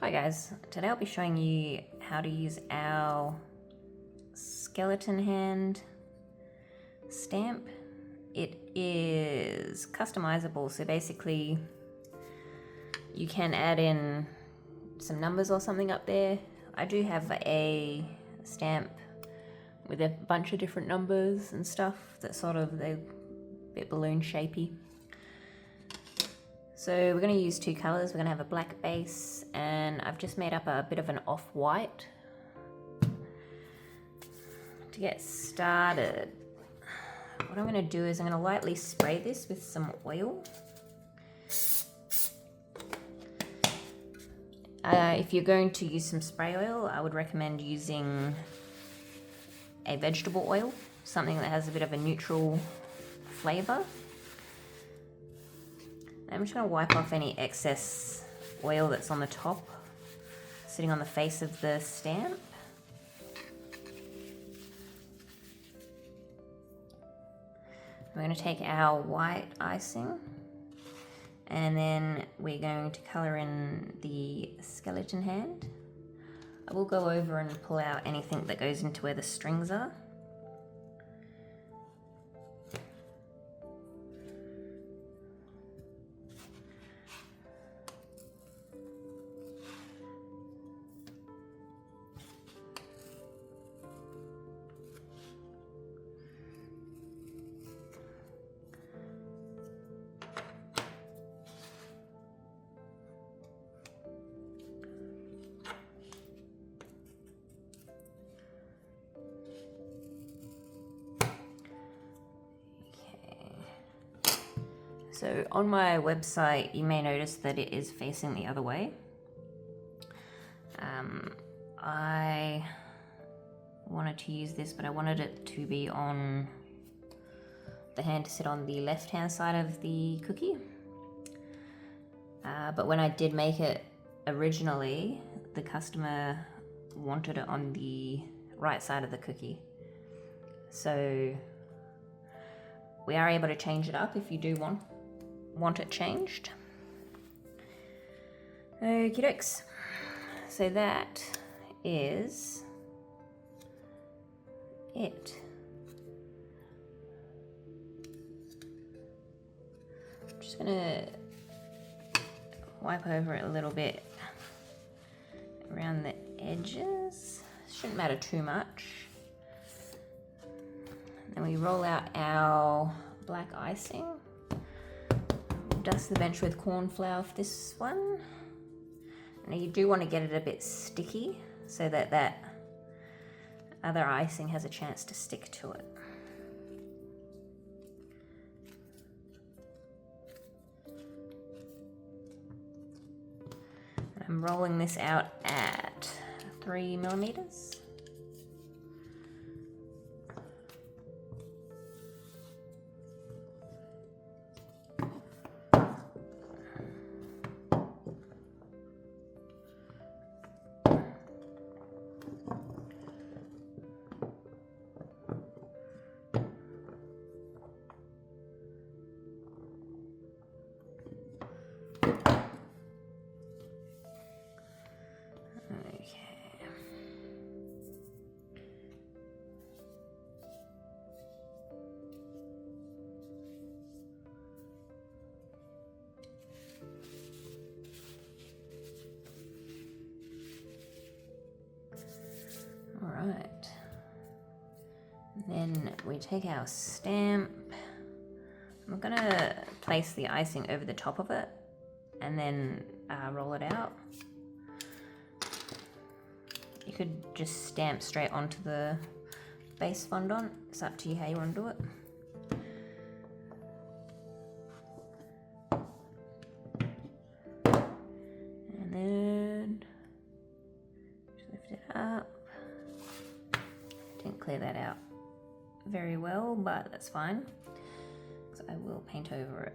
Hi guys, today I'll be showing you how to use our skeleton hand stamp. It is customizable, so basically you can add in some numbers or something up there. I do have a stamp with a bunch of different numbers and stuff that they're a bit balloon shapey. So we're going to use two colors. We're going to have a black base, and I've just made up a bit of an off-white. To get started, what I'm going to do is I'm going to lightly spray this with some oil. If you're going to use some spray oil, I would recommend using a vegetable oil, something that has a bit of a neutral flavor. I'm just going to wipe off any excess oil that's on the top, sitting on the face of the stamp. We're going to take our white icing, and then we're going to colour in the skeleton hand. I will go over and pull out anything that goes into where the strings are. So on my website, you may notice that it is facing the other way. I wanted to use this, but I wanted it to be on the hand to sit on the left-hand side of the cookie. But when I did make it originally, the customer wanted it on the right side of the cookie. So we are able to change it up if you do want it changed. Okie dokes. So that is it. I'm just gonna wipe over it a little bit around the edges. Shouldn't matter too much. Then we roll out our black icing. Dust the bench with corn flour for this one. Now you do want to get it a bit sticky so that that other icing has a chance to stick to it. And I'm rolling this out at 3 millimeters. Alright, then we take our stamp. I'm going to place the icing over the top of it and then roll it out. You could just stamp straight onto the base fondant. It's up to you how you want to do it. And then just lift it up. Didn't clear that out very well, but that's fine. So I will paint over it.